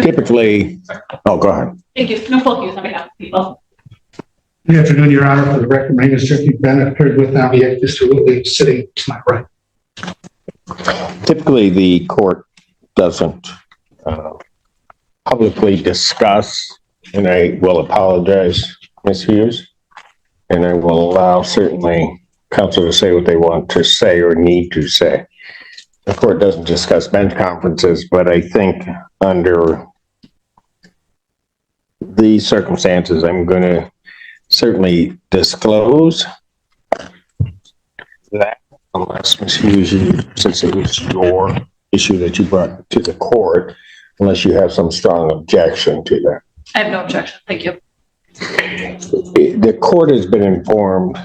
Typically, oh, go ahead. Thank you. No full use on behalf of people. Good afternoon, Your Honor. For the record, my name is Jeffrey Bennett, paired with now Mr. Woodley, sitting to my right. Typically, the court doesn't publicly discuss, and I will apologize, Ms. Hughes, and I will allow certainly counsel to say what they want to say or need to say. The court doesn't discuss bench conferences, but I think under these circumstances, I'm going to certainly disclose that, unless Ms. Hughes, since it was your issue that you brought to the court, unless you have some strong objection to that. I have no objection. Thank you. The court has been informed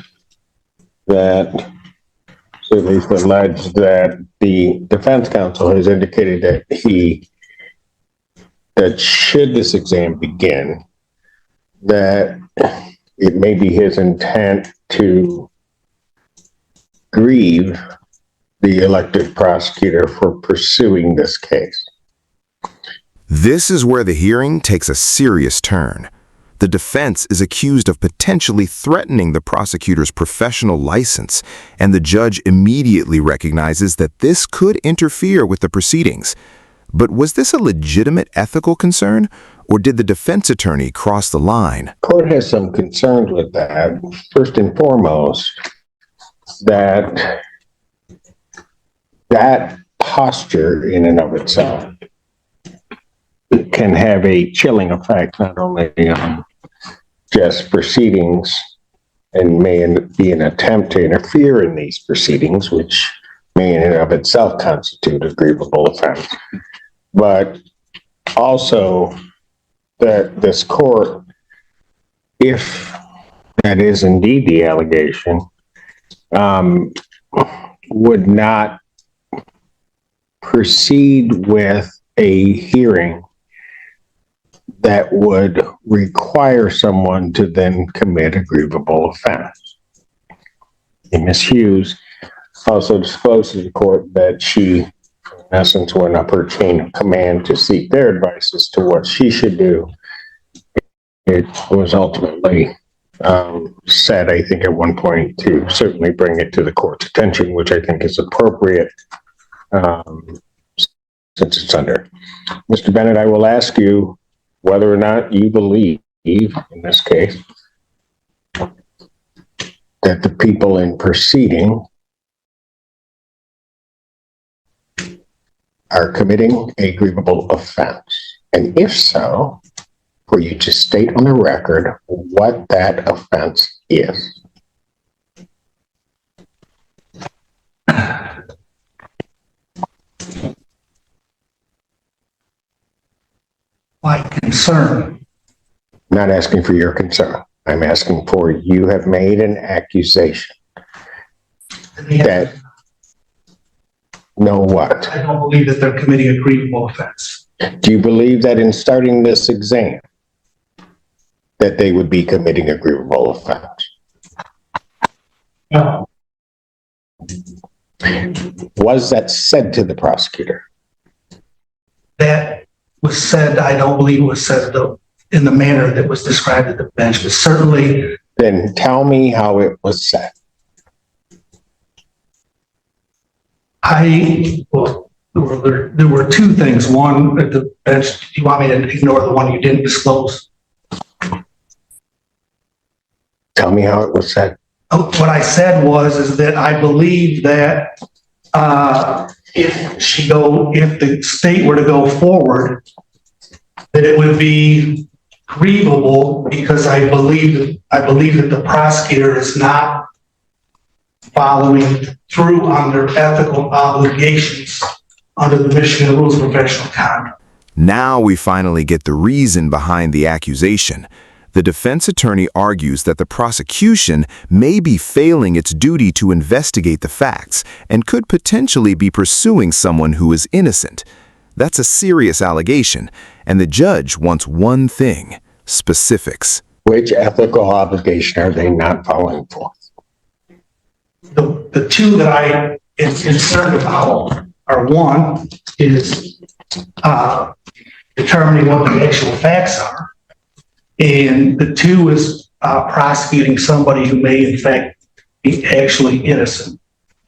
that, so at least alleged, that the defense counsel has indicated that should this exam begin, that it may be his intent to grieve the elected prosecutor for pursuing this case. This is where the hearing takes a serious turn. The defense is accused of potentially threatening the prosecutor's professional license, and the judge immediately recognizes that this could interfere with the proceedings. But was this a legitimate ethical concern, or did the defense attorney cross the line? The court has some concerns with that. First and foremost, that posture in and of itself can have a chilling effect, not only on just proceedings and may be an attempt to interfere in these proceedings, which may in and of itself constitute a grievable offense, but also that this court, if that is indeed the allegation, would not proceed with a hearing that would require someone to then commit a grievable offense. And Ms. Hughes also disclosed to the court that she, in essence, went up her chain of command to seek their advice as to what she should do. It was ultimately said, I think, at one point to certainly bring it to the court's attention, which I think is appropriate since it's under. Mr. Bennett, I will ask you whether or not you believe, in this case, that the people in proceeding are committing a grievable offense. And if so, for you to state on the record what that offense is. My concern. I'm not asking for your concern. I'm asking for, you have made an accusation that, know what? I don't believe that they're committing a grievable offense. Do you believe that in starting this exam, that they would be committing a grievable offense? No. Was that said to the prosecutor? That was said, I don't believe it was said in the manner that was described at the bench, but certainly. Then tell me how it was said. Well, there were two things. One, at the bench, do you want me to ignore the one you didn't disclose? Tell me how it was said. What I said is that I believe that if the state were to go forward, that it would be grievable because I believe that the prosecutor is not following through on their ethical obligations under the Michigan Rules of Professional Conduct. Now we finally get the reason behind the accusation. The defense attorney argues that the prosecution may be failing its duty to investigate the facts and could potentially be pursuing someone who is innocent. That's a serious allegation, and the judge wants one thing: specifics. Which ethical obligation are they not following for? The two that I am concerned about are, one is that determining what the actual facts are. And the two is prosecuting somebody who may in fact be actually innocent.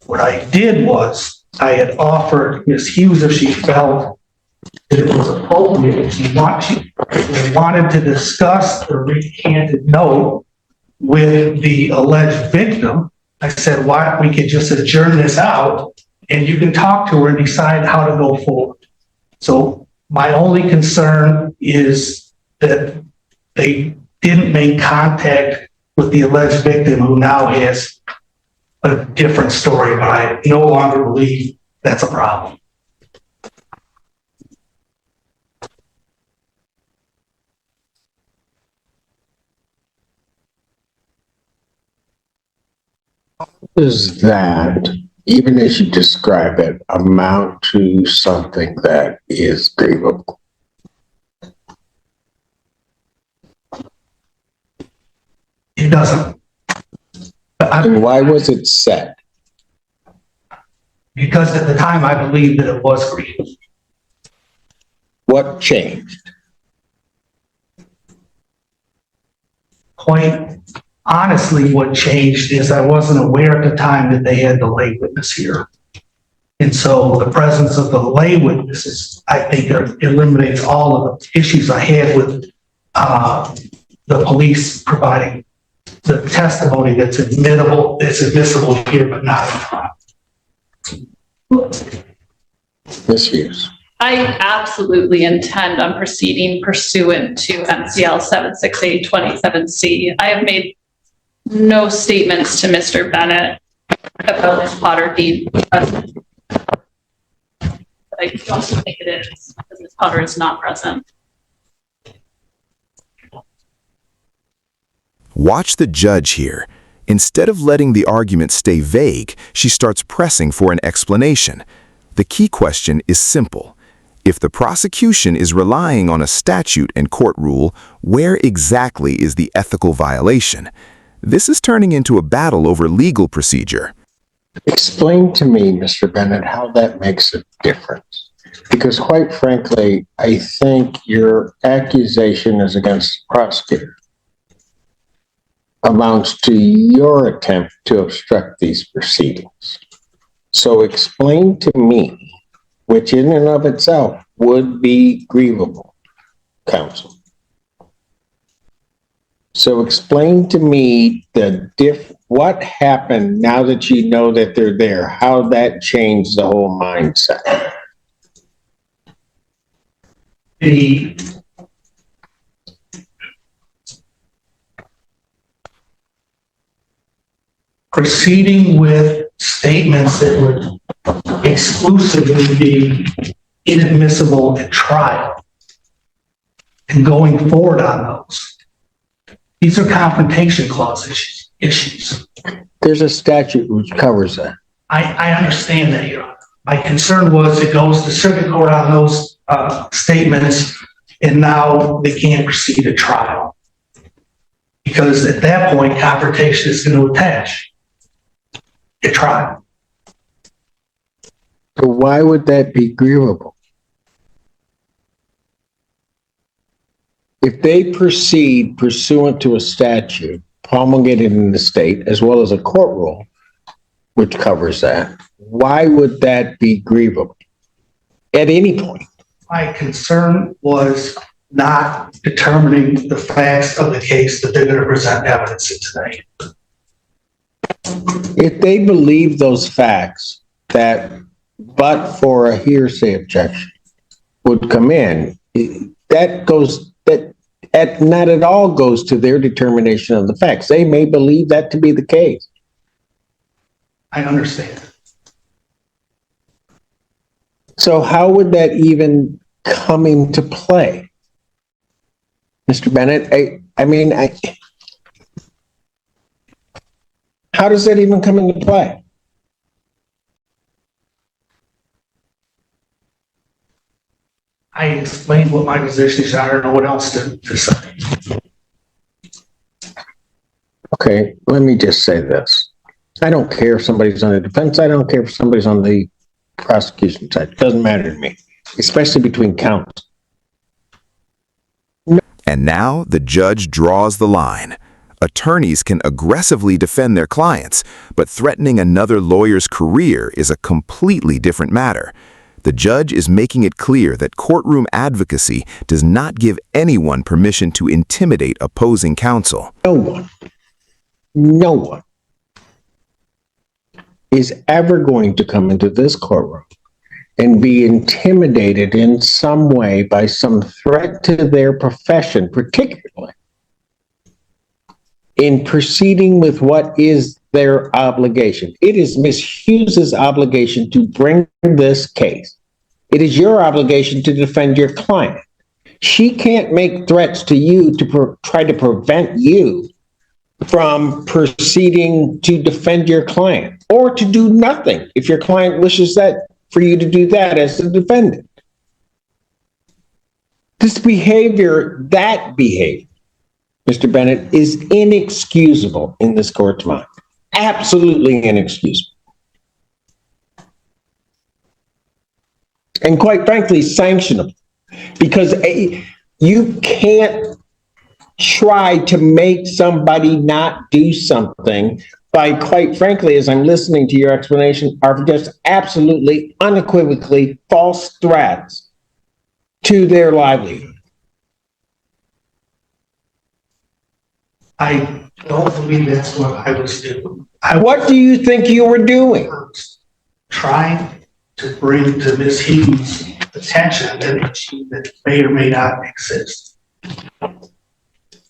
What I did was I had offered Ms. Hughes if she felt that it was appropriate, if she wanted to discuss the recanted note with the alleged victim. I said, why don't we could just adjourn this out and you can talk to her and decide how to go forward. So my only concern is that they didn't make contact with the alleged victim who now has a different story, but I no longer believe that's a problem. Does that, even as you describe it, amount to something that is grievable? It doesn't. And why was it said? Because at the time I believed that it was grievous. What changed? Quite honestly, what changed is I wasn't aware at the time that they had the lay witness here. And so the presence of the lay witnesses, I think, eliminates all of the issues I had with the police providing the testimony that's admissible here, but not in trial. Ms. Hughes. I absolutely intend on proceeding pursuant to MCL 76827C. I have made no statements to Mr. Bennett about Ms. Potter being present. I don't think it is, because Ms. Potter is not present. Watch the judge here. Instead of letting the argument stay vague, she starts pressing for an explanation. The key question is simple. If the prosecution is relying on a statute and court rule, where exactly is the ethical violation? This is turning into a battle over legal procedure. Explain to me, Mr. Bennett, how that makes a difference. Because quite frankly, I think your accusation is against the prosecutor amounts to your attempt to obstruct these proceedings. So explain to me, which in and of itself would be grievable, counsel. So explain to me what happened now that you know that they're there, how that changed the whole mindset. The proceeding with statements that would exclusively be inadmissible at trial and going forward on those. These are confrontation clause issues. There's a statute which covers that. I understand that, Your Honor. My concern was it goes to circuit court on those statements, and now they can't proceed to trial. Because at that point, confrontation is going to attach at trial. So why would that be grievable? If they proceed pursuant to a statute promulgated in the state, as well as a court rule, which covers that, why would that be grievable at any point? My concern was not determining the facts of the case that they're going to present evidence in today. If they believe those facts that, but for a hearsay objection, would come in, that not at all goes to their determination of the facts. They may believe that to be the case. I understand. So how would that even come into play? Mr. Bennett, how does that even come into play? I explained what my position is. I don't know what else to say. Okay, let me just say this. I don't care if somebody's on the defense. I don't care if somebody's on the prosecution side. It doesn't matter to me, especially between counts. And now the judge draws the line. Attorneys can aggressively defend their clients, but threatening another lawyer's career is a completely different matter. The judge is making it clear that courtroom advocacy does not give anyone permission to intimidate opposing counsel. No one is ever going to come into this courtroom and be intimidated in some way by some threat to their profession, particularly in proceeding with what is their obligation. It is Ms. Hughes's obligation to bring this case. It is your obligation to defend your client. She can't make threats to you to try to prevent you from proceeding to defend your client, or to do nothing if your client wishes that for you to do that as the defendant. This behavior, Mr. Bennett, is inexcusable in this court's mind. Absolutely inexcusable. And quite frankly, sanctionable. Because you can't try to make somebody not do something by, quite frankly, as I'm listening to your explanation, are just absolutely unequivocally false threats to their livelihood. I don't believe that's what I was doing. What do you think you were doing? was trying to bring to Ms. Hughes' attention an issue that may or may not exist.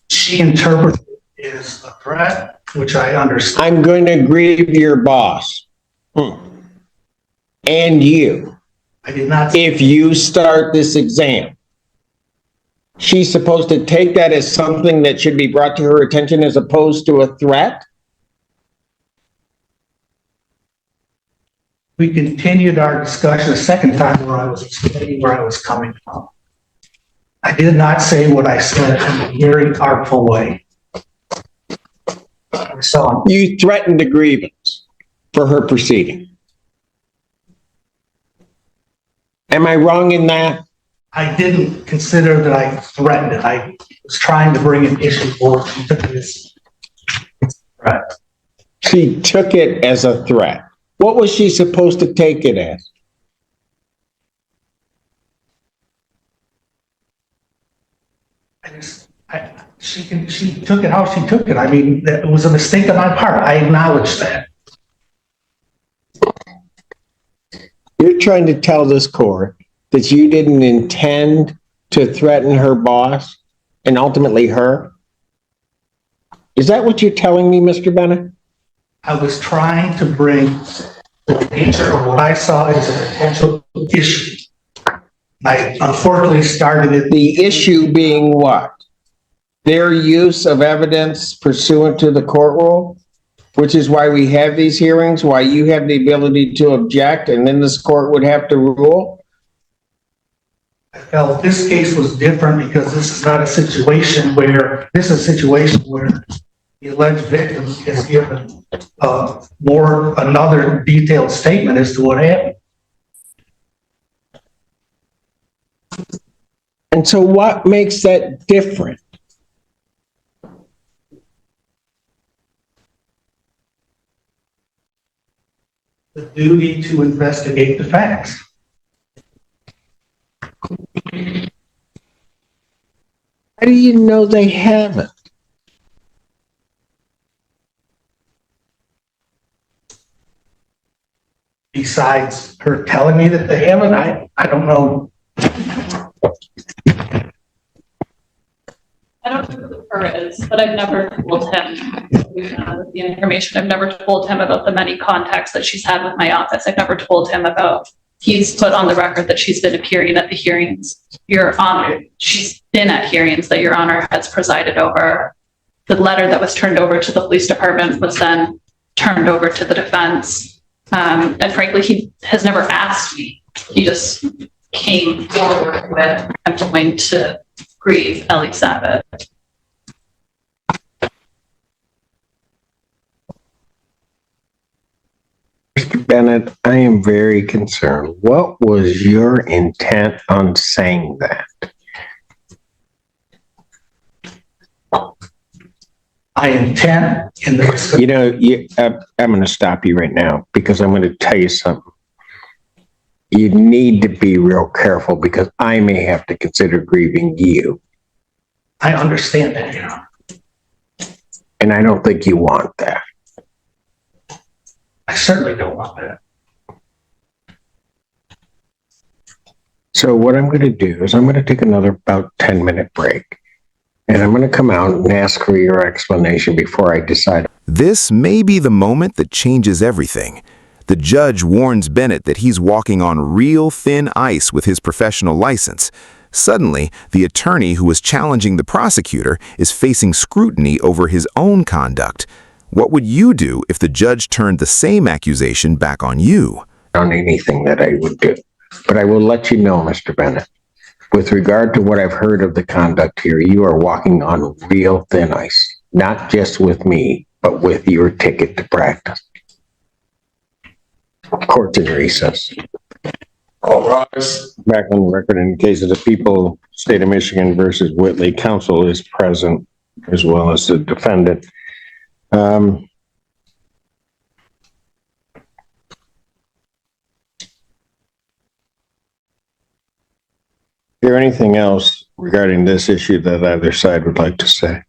She interpreted it as a threat, which I understand. I'm going to grieve your boss. And you. I did not. If you start this exam, she's supposed to take that as something that should be brought to her attention as opposed to a threat? We continued our discussion a second time where I was explaining where I was coming from. I did not say what I said in a very artful way. So You threatened a grievance for her proceeding. Am I wrong in that? I didn't consider that I threatened it. I was trying to bring an issue forward to this threat. She took it as a threat. What was she supposed to take it as? She took it how she took it. I mean, it was a mistake on my part. I acknowledge that. You're trying to tell this court that you didn't intend to threaten her boss and ultimately her? Is that what you're telling me, Mr. Bennett? I was trying to bring the nature of what I saw as a potential issue. I unfortunately started it. The issue being what? Their use of evidence pursuant to the court rule, which is why we have these hearings, why you have the ability to object, and then this court would have to rule. I felt this case was different because this is not a situation where the alleged victim is given another detailed statement as to what happened. And so what makes that different? The duty to investigate the facts. How do you know they haven't? Besides her telling me that they haven't, I don't know. I don't know who the her is, but I've never told him the information. I've never told him about the many contacts that she's had with my office. I've never told him about, he's put on the record that she's been appearing at the hearings. Your Honor, she's been at hearings that Your Honor has presided over. The letter that was turned over to the police department was then turned over to the defense. And frankly, he has never asked me. He just came forward with, I'm going to grieve Ellie Sabat. Mr. Bennett, I am very concerned. What was your intent on saying that? my intent in the. You know, I'm going to stop you right now because I'm going to tell you something. You need to be real careful because I may have to consider grieving you. I understand that, you know. And I don't think you want that. I certainly don't want that. So what I'm going to do is I'm going to take another about 10-minute break. And I'm going to come out and ask for your explanation before I decide. This may be the moment that changes everything. The judge warns Bennett that he's walking on real thin ice with his professional license. Suddenly, the attorney who was challenging the prosecutor is facing scrutiny over his own conduct. What would you do if the judge turned the same accusation back on you? On anything that I would do. But I will let you know, Mr. Bennett, with regard to what I've heard of the conduct here, you are walking on real thin ice, not just with me, but with your ticket to practice. Court's in recess. All rise. Back on the record in the case of the people, State of Michigan versus Whitley, counsel is present as well as the defendant. Is there anything else regarding this issue that either side would like to say?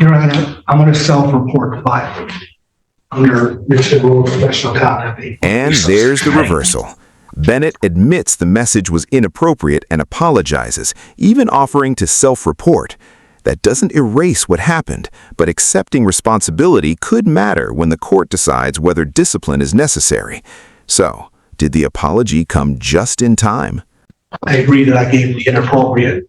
Your Honor, I'm going to self-report the violation under Michigan Rule of Professional Conduct. And there's the reversal. Bennett admits the message was inappropriate and apologizes, even offering to self-report. That doesn't erase what happened, but accepting responsibility could matter when the court decides whether discipline is necessary. So, did the apology come just in time? I agree that I gave the inappropriate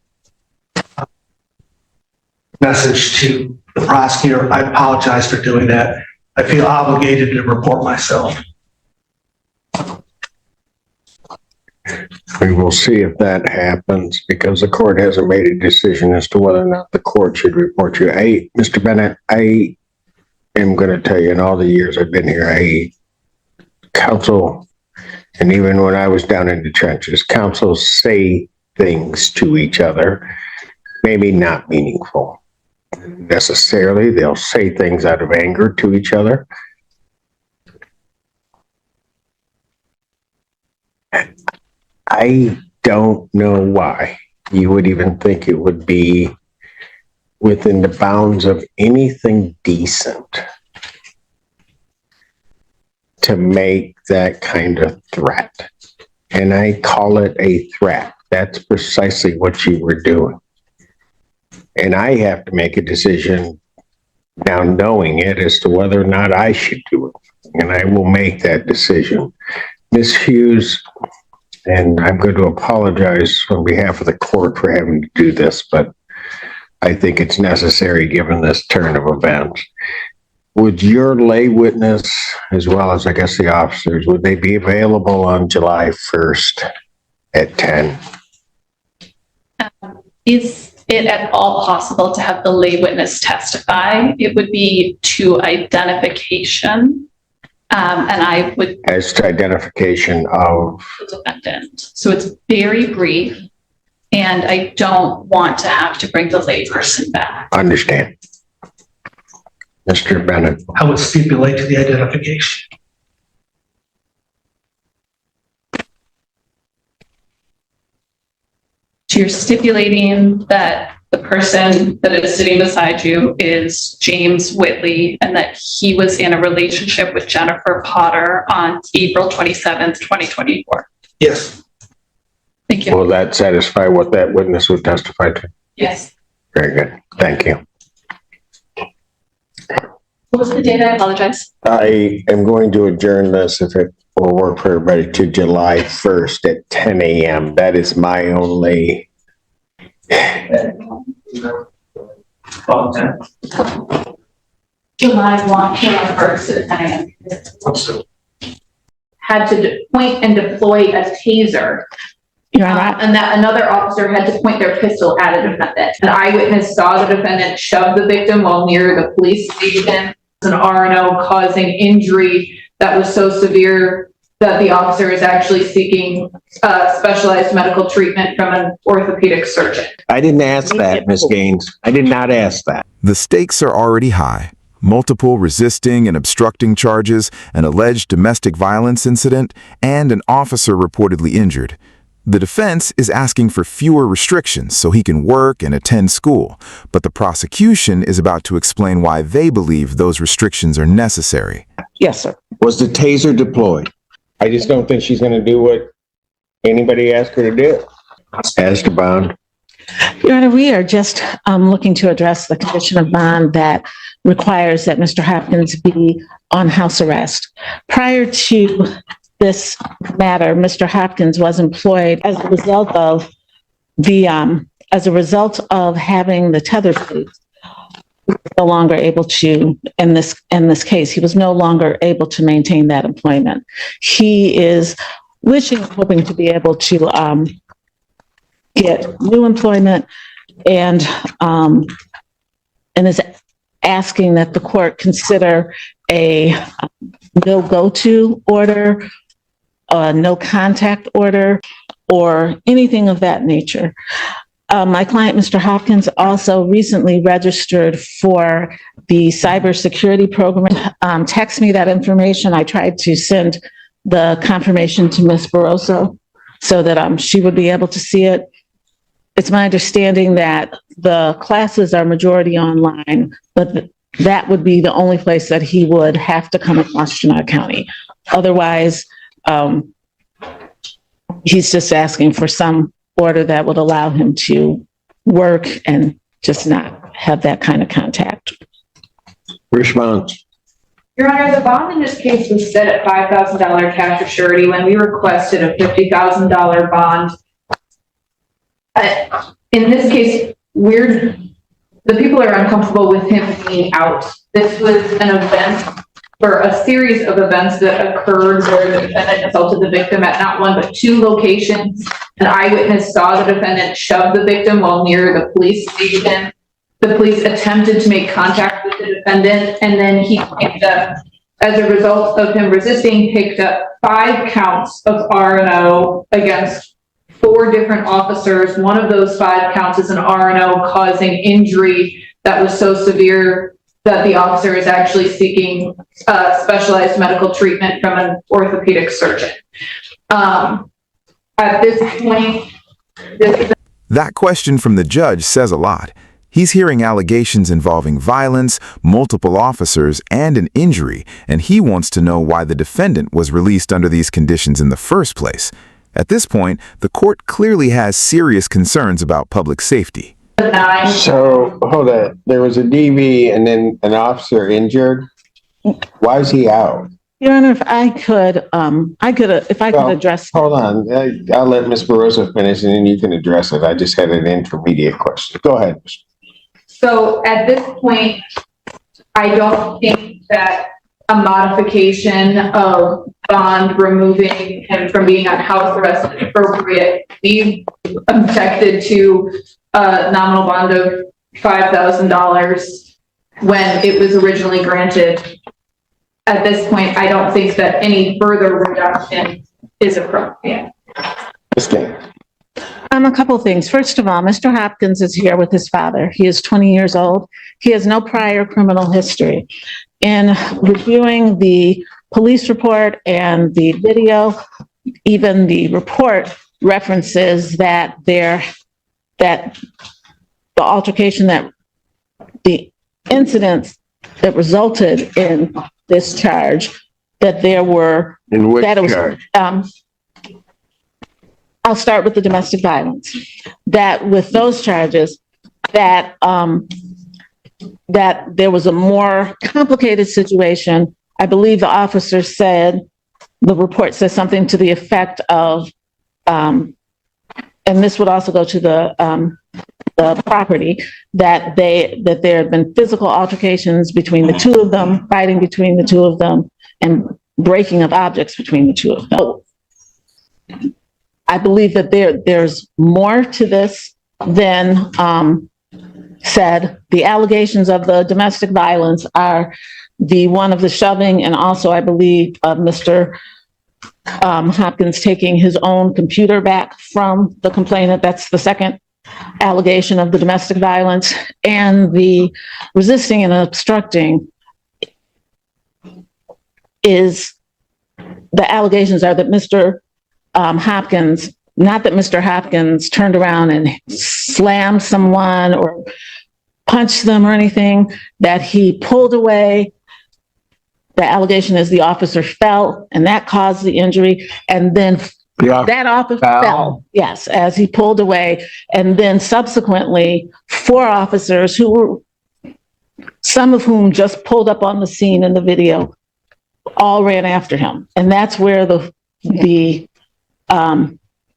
message to the prosecutor. I apologize for doing that. I feel obligated to report myself. We will see if that happens because the court hasn't made a decision as to whether or not the court should report you. Mr. Bennett, I am going to tell you in all the years I've been here, counsel, and even when I was down in the trenches, counsels say things to each other, maybe not meaningful necessarily. They'll say things out of anger to each other. I don't know why you would even think it would be within the bounds of anything decent to make that kind of threat. And I call it a threat. That's precisely what you were doing. And I have to make a decision now knowing it as to whether or not I should do it. And I will make that decision. Ms. Hughes, and I'm going to apologize on behalf of the court for having to do this, but I think it's necessary given this turn of events. Would your lay witness, as well as I guess the officers, would they be available on July 1st at 10? Is it at all possible to have the lay witness testify? It would be to identification. And I would. As to identification of The defendant. So it's very brief, and I don't want to have to bring the lay person back. understand. Mr. Bennett, I would stipulate to the identification. So you're stipulating that the person that is sitting beside you is James Whitley and that he was in a relationship with Jennifer Potter on April 27th, 2024. Yes. Thank you. will that satisfy what that witness would testify to? Yes. Very good. Thank you. What was the date? I apologize. I am going to adjourn this, if it will work for everybody, to July 1st at 10 a.m. That is my only. July 1st at 10 a.m. Had to point and deploy a taser. And that another officer had to point their pistol at a defendant. An eyewitness saw the defendant shove the victim while near the police station. An R&O causing injury that was so severe that the officer is actually seeking specialized medical treatment from an orthopedic surgeon. I didn't ask that, Ms. Gaines. I did not ask that. The stakes are already high. Multiple resisting and obstructing charges, an alleged domestic violence incident, and an officer reportedly injured. The defense is asking for fewer restrictions so he can work and attend school, but the prosecution is about to explain why they believe those restrictions are necessary. Yes, sir. Was the taser deployed? I just don't think she's going to do what anybody asked her to do. As to bond. Your Honor, we are just looking to address the condition of bond that requires that Mr. Hopkins be on house arrest. Prior to this matter, Mr. Hopkins was employed as a result of having the tether plates. No longer able to, in this case, he was no longer able to maintain that employment. He is hoping to be able to get new employment and is asking that the court consider a no go-to order, a no contact order, or anything of that nature. My client, Mr. Hopkins, also recently registered for the cybersecurity program. Text me that information. I tried to send the confirmation to Ms. Barroso so that she would be able to see it. It's my understanding that the classes are majority online, but that would be the only place that he would have to come in Washtenaw County. Otherwise, he's just asking for some order that would allow him to work and just not have that kind of contact. Response. Your Honor, the bond in this case was set at $5,000 cash or surety when we requested a $50,000 bond. In this case, the people are uncomfortable with him being out. This was an event, or a series of events that occurred where the defendant assaulted the victim at not one but two locations. An eyewitness saw the defendant shove the victim while near the police station. The police attempted to make contact with the defendant, and then he picked up, as a result of him resisting, picked up 5 counts of R&O against 4 different officers. One of those 5 counts is an R&O causing injury that was so severe that the officer is actually seeking specialized medical treatment from an orthopedic surgeon. At this point, That question from the judge says a lot. He's hearing allegations involving violence, multiple officers, and an injury, and he wants to know why the defendant was released under these conditions in the first place. At this point, the court clearly has serious concerns about public safety. So, hold on. There was a DV and then an officer injured. Why is he out? Your Honor, if I could address. Hold on. I'll let Ms. Barroso finish and then you can address it. I just had an intermediate question. Go ahead. So at this point, I don't think that a modification of bond removing him from being on house arrest is appropriate. We objected to a nominal bond of $5,000 when it was originally granted. At this point, I don't think that any further reduction is appropriate. A couple of things. First of all, Mr. Hopkins is here with his father. He is 20 years old. He has no prior criminal history. In reviewing the police report and the video, even the report references that the altercation, that the incidents that resulted in this charge, that there were. In which charge? I'll start with the domestic violence. That with those charges, that there was a more complicated situation. I believe the officer said, the report says something to the effect of, and this would also go to the property, that there had been physical altercations between the two of them, fighting between the two of them, and breaking of objects between the two of them. I believe that there's more to this than said. The allegations of the domestic violence are the one of the shoving, and also I believe of Mr. Hopkins taking his own computer back from the complainant. That's the second allegation of the domestic violence. And the resisting and obstructing is, the allegations are that Mr. Hopkins, not that Mr. Hopkins turned around and slammed someone or punched them or anything, that he pulled away. The allegation is the officer fell and that caused the injury. And then that officer fell, yes, as he pulled away. And then subsequently, 4 officers who were, some of whom just pulled up on the scene in the video, all ran after him. And that's where the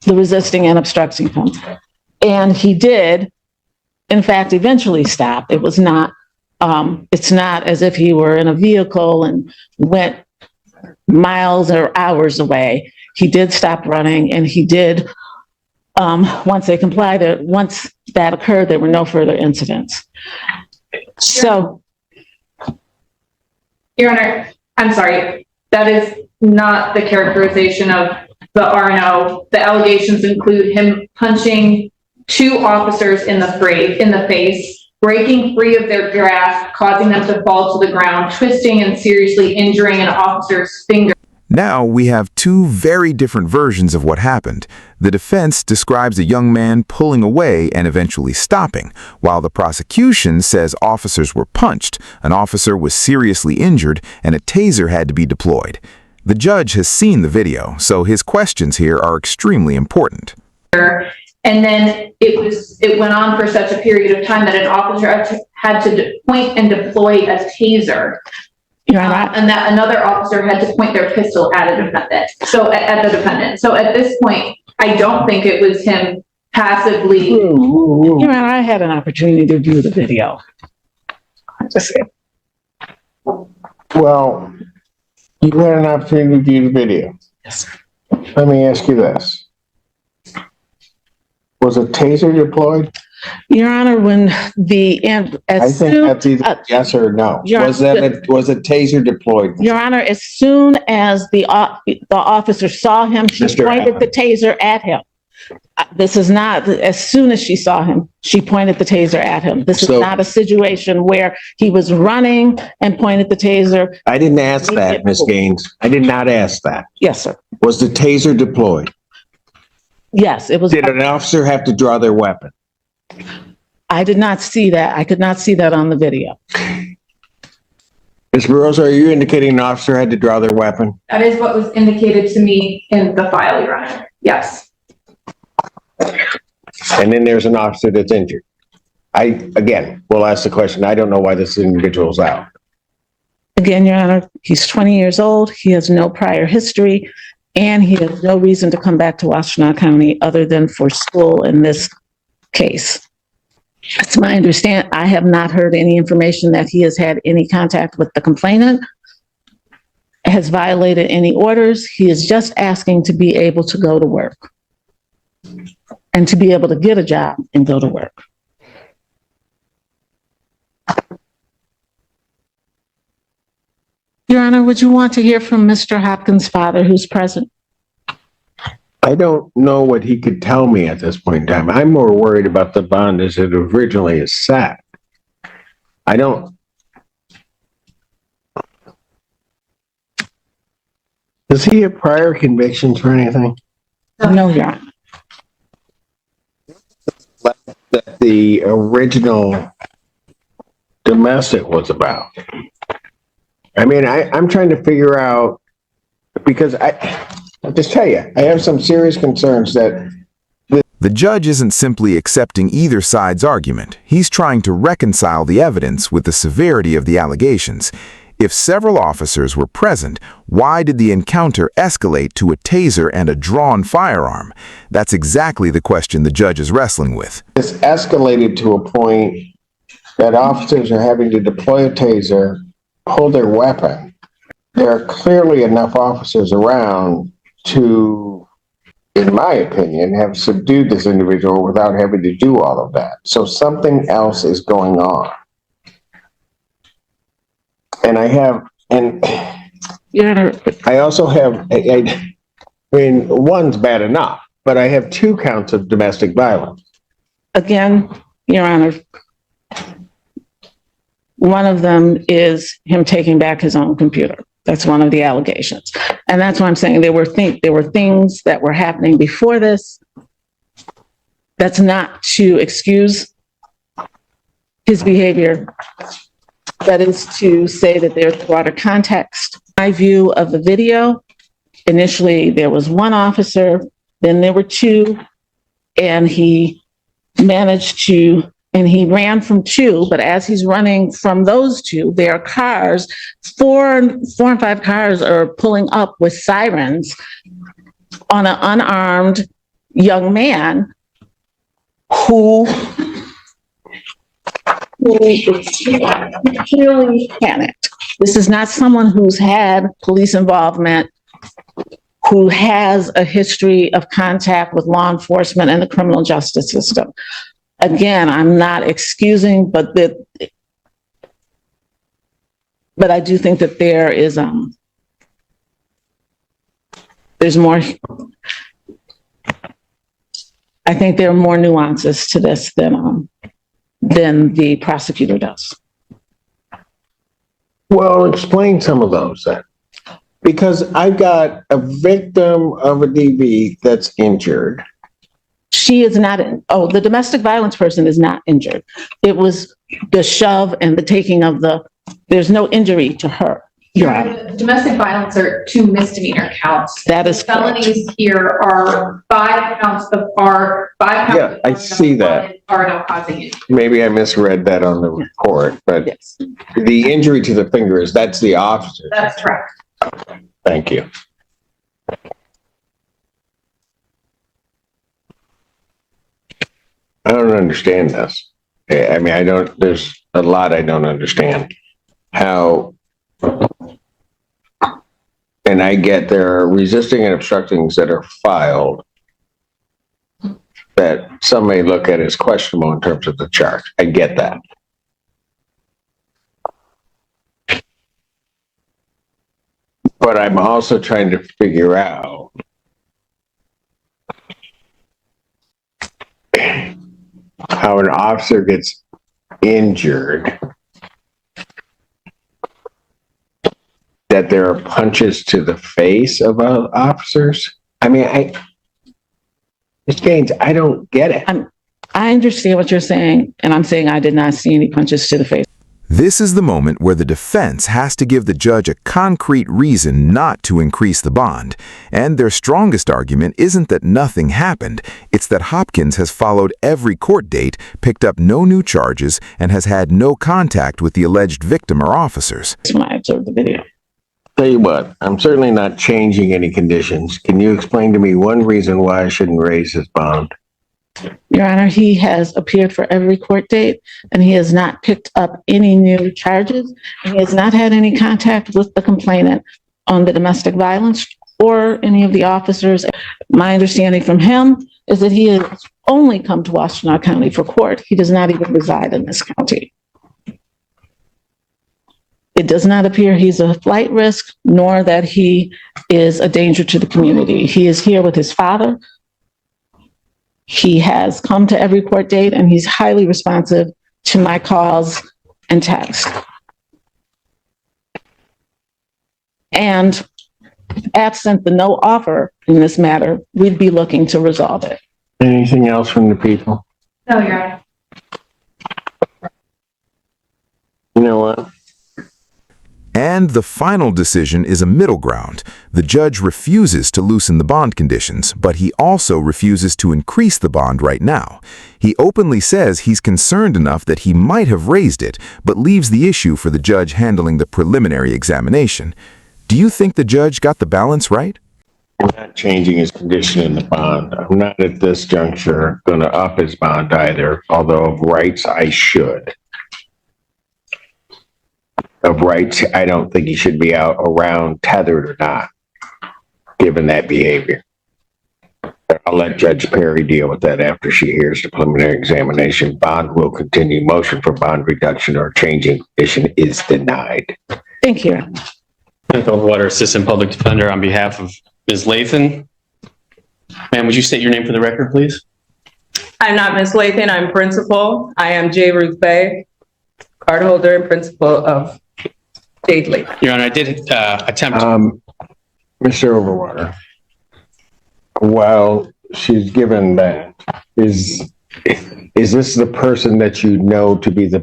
resisting and obstructing comes. And he did, in fact, eventually stop. It was not, it's not as if he were in a vehicle and went miles or hours away. He did stop running, and he did, once they complied, once that occurred, there were no further incidents. So, Your Honor, I'm sorry, that is not the characterization of the RNO. The allegations include him punching 2 officers in the face, breaking free of their grasp, causing them to fall to the ground, twisting and seriously injuring an officer's finger. Now we have 2 very different versions of what happened. The defense describes a young man pulling away and eventually stopping, while the prosecution says officers were punched, an officer was seriously injured, and a taser had to be deployed. The judge has seen the video, so his questions here are extremely important. And then it went on for such a period of time that an officer had to point and deploy a taser. And that another officer had to point their pistol at a defendant. So at the defendant. So at this point, I don't think it was him passively. Your Honor, I had an opportunity to view the video. Well, you had an opportunity to view the video. Yes. Let me ask you this. Was a taser deployed? Your Honor, when I think that's either yes or no. Was a taser deployed? Your Honor, as soon as the officer saw him, she pointed the taser at him. This is not, as soon as she saw him, she pointed the taser at him. This is not a situation where he was running and pointed the taser. I didn't ask that, Ms. Gaines. I did not ask that. Yes, sir. Was the taser deployed? Yes, it was. Did an officer have to draw their weapon? I did not see that. I could not see that on the video. Ms. Barroso, are you indicating an officer had to draw their weapon? That is what was indicated to me in the file, Your Honor. Yes. And then there's an officer that's injured. Again, we'll ask the question. I don't know why this individual's out. Again, Your Honor, he's 20 years old. He has no prior history, and he has no reason to come back to Washtenaw County other than for school in this case. It's my understanding. I have not heard any information that he has had any contact with the complainant, has violated any orders. He is just asking to be able to go to work and to be able to get a job and go to work. Your Honor, would you want to hear from Mr. Hopkins' father, who's present? I don't know what he could tell me at this point in time. I'm more worried about the bond as it originally is set. I don't. Does he have prior convictions for anything? No, Your Honor. That the original domestic was about. I mean, I'm trying to figure out, because I'll just tell you, I have some serious concerns that the judge isn't simply accepting either side's argument. He's trying to reconcile the evidence with the severity of the allegations. If several officers were present, why did the encounter escalate to a taser and a drawn firearm? That's exactly the question the judge is wrestling with. this escalated to a point that officers are having to deploy a taser, pull their weapon. There are clearly enough officers around to, in my opinion, have subdued this individual without having to do all of that. So something else is going on. And Your Honor, I also have, I mean, one's bad enough, but I have 2 counts of domestic violence. Again, Your Honor, one of them is him taking back his own computer. That's one of the allegations. And that's why I'm saying there were things that were happening before this. That's not to excuse his behavior. That is to say that there's broader context. My view of the video, initially there was 1 officer, then there were 2, and he ran from 2, but as he's running from those 2, there are cars, 4 and 5 cars are pulling up with sirens on an unarmed young man who clearly panicked. This is not someone who's had police involvement, who has a history of contact with law enforcement and the criminal justice system. Again, I'm not excusing, but I do think that there's more. I think there are more nuances to this than the prosecutor does. Well, explain some of those then. Because I've got a victim of a DV that's injured. She is not, the domestic violence person is not injured. It was the shove and the taking of there's no injury to her. Domestic violence are 2 misdemeanor counts. That is Felonies correct. here are 5 counts of Yeah, I see that. Are no causing injury. Maybe I misread that on the report, but Yes. the injury to the finger that's the officer. That's correct. Thank you. I don't understand this. I mean, there's a lot I don't understand. How, and I get there are resisting and obstructings that are filed that some may look at as questionable in terms of the charge. I get that. But I'm also trying to figure out how an officer gets injured, that there are punches to the face of officers. I mean, Ms. Gaines, I don't get it. I understand what you're saying, and I'm saying I did not see any punches to the face. This is the moment where the defense has to give the judge a concrete reason not to increase the bond. And their strongest argument isn't that nothing happened. It's that Hopkins has followed every court date, picked up no new charges, and has had no contact with the alleged victim or officers. That's when I observed the video. Tell you what, I'm certainly not changing any conditions. Can you explain to me one reason why I shouldn't raise his bond? Your Honor, he has appeared for every court date, and he has not picked up any new charges. He has not had any contact with the complainant on the domestic violence or any of the officers. My understanding from him is that he has only come to Washtenaw County for court. He does not even reside in this county. It does not appear he's a flight risk, nor that he is a danger to the community. He is here with his father. He has come to every court date, and he's highly responsive to my calls and texts. And absent the no offer in this matter, we'd be looking to resolve it. Anything else from the people? No, Your Honor. You know what? And the final decision is a middle ground. The judge refuses to loosen the bond conditions, but he also refuses to increase the bond right now. He openly says he's concerned enough that he might have raised it, but leaves the issue for the judge handling the preliminary examination. Do you think the judge got the balance right? I'm not changing his condition in the bond. I'm not at this juncture going to up his bond either, although of rights I should. Of rights, I don't think he should be out around tethered or not, given that behavior. I'll let Judge Perry deal with that after she hears the preliminary examination. Bond will continue. Motion for bond reduction or changing condition is denied. Thank you. Water Assistant Public Defender on behalf of Ms. Lathan. Ma'am, would you state your name for the record, please? I'm not Ms. Lathan, I'm principal. I am J. Ruth Bay, card holder and principal of Jade Lathan. Your Honor, I did attempt. Mr. Overwater, while she's given that, is this the person that you know to be the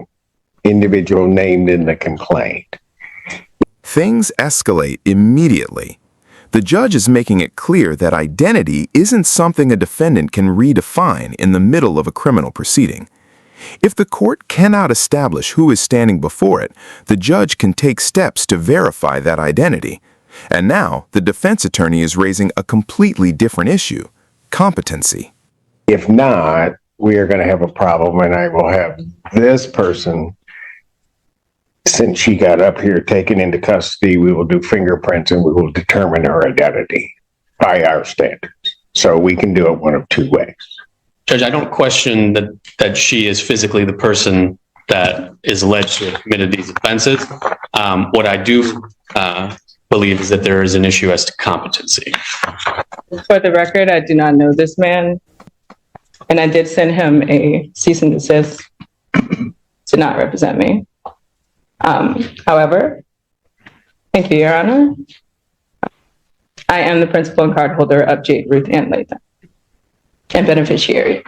individual named in the complaint? Things escalate immediately. The judge is making it clear that identity isn't something a defendant can redefine in the middle of a criminal proceeding. If the court cannot establish who is standing before it, the judge can take steps to verify that identity. And now, the defense attorney is raising a completely different issue: competency. If not, we are going to have a problem, and I will have this person, since she got up here, taken into custody. We will do fingerprints and we will determine her identity by our standards. So we can do it one of two ways. Judge, I don't question that she is physically the person that is alleged to have committed these offenses. What I do believe is that there is an issue as to competency. For the record, I do not know this man, and I did send him a cease and desist to not represent me. However, thank you, Your Honor. I am the principal and card holder of Jade Ruth Ann Lathan and beneficiary.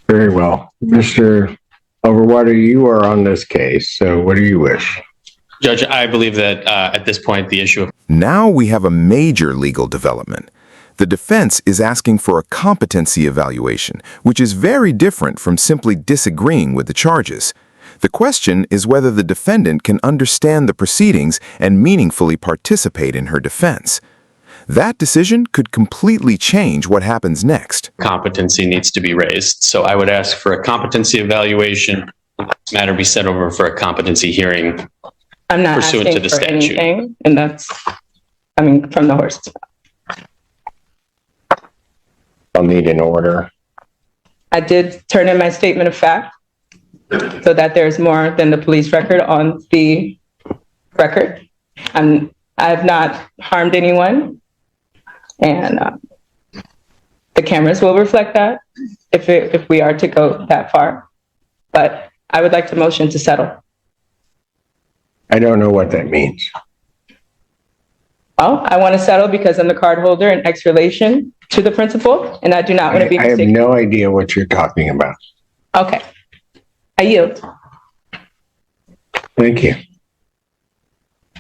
Very well. Mr. Overwater, you are on this case, so what do you wish? Judge, I believe that at this point, the issue of Now we have a major legal development. The defense is asking for a competency evaluation, which is very different from simply disagreeing with the charges. The question is whether the defendant can understand the proceedings and meaningfully participate in her defense. That decision could completely change what happens next. competency needs to be raised. So I would ask for a competency evaluation. This matter be set over for a competency hearing. I'm not Pursuant asking to the for statute. anything, and that's, from the horse's mouth. I'll need an order. I did turn in my statement of fact so that there's more than the police record on the record. I have not harmed anyone, and the cameras will reflect that if we are to go that far. But I would like to motion to settle. I don't know what that means. Well, I want to settle because I'm the card holder in X relation to the principal, and I do not want to be I have mistaken. no idea what you're talking about. Okay. I yield. Thank you.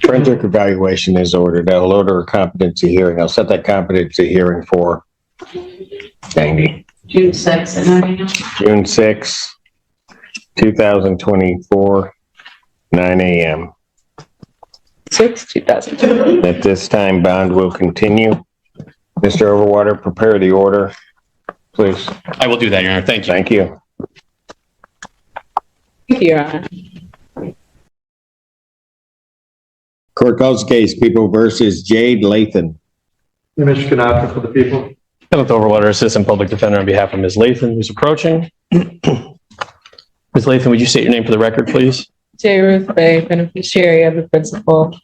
Forensic evaluation is ordered. I'll order a competency hearing. I'll set that competency hearing for June 6th, and I June 6, 2024, 9 a.m. 2020. At this time, bond will continue. Mr. Overwater, prepare the order, please. I will do that, Your Honor. Thank you. Thank you. Thank you, Your Honor. Court calls the case, People versus Jade Lathan. Image Ganatra for the people. Kenneth Overwater, Assistant Public Defender on behalf of Ms. Lathan, who's approaching. Ms. Lathan, would you state your name for the record, please? J. Ruth Bay, beneficiary of the principal.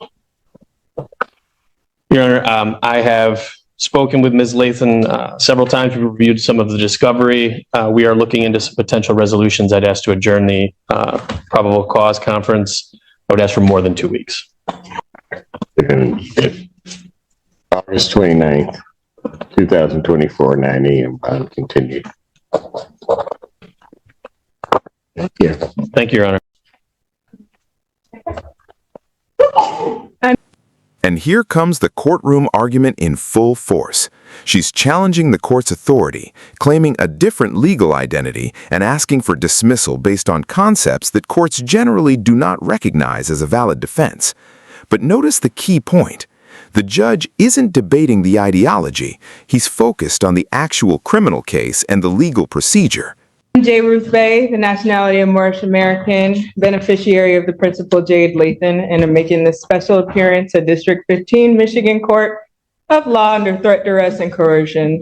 Your Honor, I have spoken with Ms. Lathan several times. We've reviewed some of the discovery. We are looking into some potential resolutions. I'd ask to adjourn the probable cause conference. I would ask for more than 2 weeks. August 29th, 2024, 9 a.m. Bond continued. Thank you. Thank you, Your Honor. And here comes the courtroom argument in full force. She's challenging the court's authority, claiming a different legal identity, and asking for dismissal based on concepts that courts generally do not recognize as a valid defense. But notice the key point. The judge isn't debating the ideology. He's focused on the actual criminal case and the legal procedure. I'm J. Ruth Bay, the nationality of Moorish American, beneficiary of the principal Jade Lathan, and I'm making this special appearance at District 15, Michigan Court of Law under threat, duress, and coercion.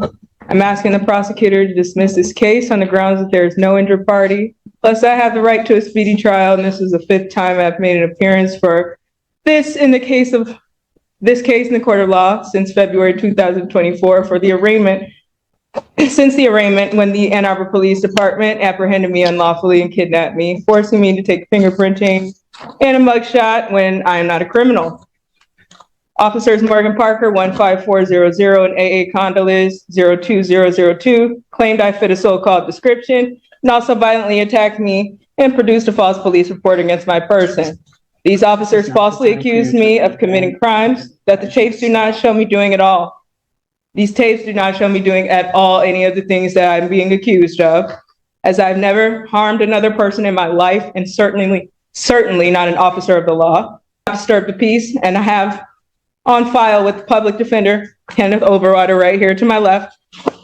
I'm asking the prosecutor to dismiss this case on the grounds that there is no injured party. Plus, I have the right to a speedy trial, and this is the 5th time I've made an appearance for this in the case of this case in the court of law since February 2024 for the arraignment, since the arraignment when the Ann Arbor Police Department apprehended me unlawfully and kidnapped me, forcing me to take fingerprinting and a mugshot when I am not a criminal. Officers Morgan Parker 15400 and AA Condolis 02002 claimed I fit a so-called description and also violently attacked me and produced a false police report against my person. These officers falsely accused me of committing crimes that the tapes do not show me doing at all. These tapes do not show me doing at all any of the things that I'm being accused of, as I've never harmed another person in my life and certainly not an officer of the law. I've disturbed the peace, and I have on file with public defender Kenneth Overwater right here to my left,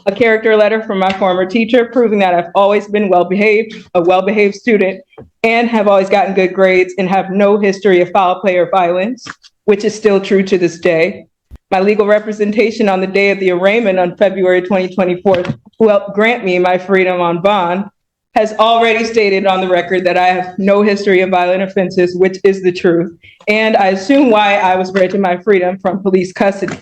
a character letter from my former teacher proving that I've always been a well-behaved student, and have always gotten good grades and have no history of foul play or violence, which is still true to this day. My legal representation on the day of the arraignment on February 2024, who helped grant me my freedom on bond, has already stated on the record that I have no history of violent offenses, which is the truth, and I assume why I was granted my freedom from police custody.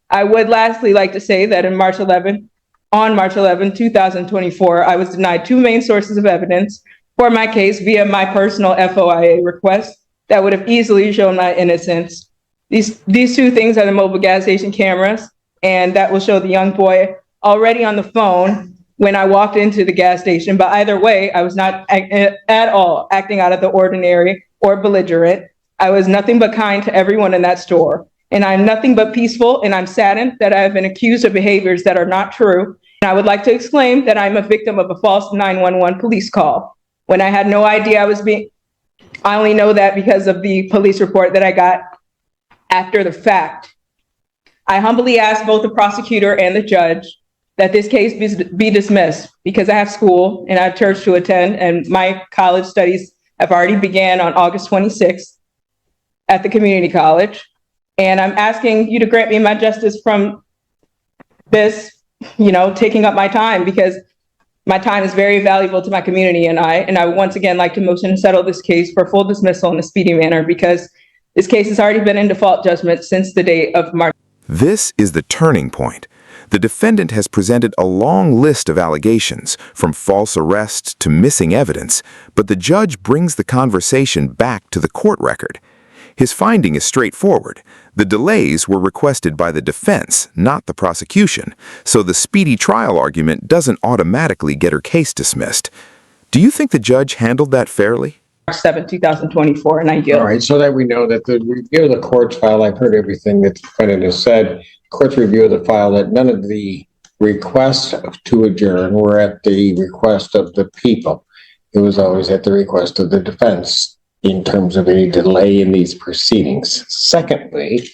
I would lastly like to say that on March 11, 2024, I was denied two main sources of evidence for my case via my personal FOIA request that would have easily shown my innocence. These two things are the mobile gas station cameras, and that will show the young boy already on the phone when I walked into the gas station. But either way, I was not at all acting out of the ordinary or belligerent. I was nothing but kind to everyone in that store. And I'm nothing but peaceful, and I'm saddened that I have been accused of behaviors that are not true. And I would like to exclaim that I'm a victim of a false 911 police call when I had no idea I only know that because of the police report that I got after the fact. I humbly ask both the prosecutor and the judge that this case be dismissed because I have school and I have church to attend, and my college studies have already began on August 26th at the community college. And I'm asking you to grant me my justice from this, taking up my time, because my time is very valuable to my community and I would once again like to motion to settle this case for full dismissal in a speedy manner, because this case has already been in default judgment since the date of March. This is the turning point. The defendant has presented a long list of allegations, from false arrests to missing evidence, but the judge brings the conversation back to the court record. His finding is straightforward. The delays were requested by the defense, not the prosecution, so the speedy trial argument doesn't automatically get her case dismissed. Do you think the judge handled that fairly? March 7, 2024, and I yield. All right, so that we know that the review of the court's file, I've heard everything that the defendant has said. Court's review of the file, that none of the requests to adjourn were at the request of the people. It was always at the request of the defense in terms of any delay in these proceedings. Secondly,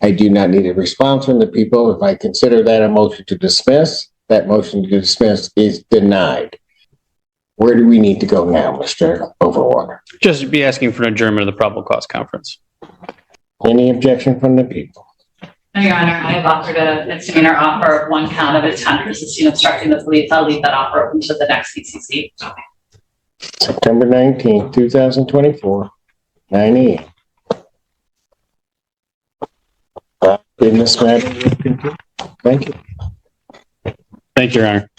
I do not need a response from the people. If I consider that a motion to dismiss, that motion to dismiss is denied. Where do we need to go now, Mr. Overwater? Just be asking for an adjournment of the probable cause conference. Any objection from the people? No, Your Honor, I have offered a misdemeanor offer of 1 count of intent resisting obstructing the police. I'll leave that offer open to the next CCC. September 19th, 2024, 9 a.m. In this matter, thank you. Thank you, Your Honor.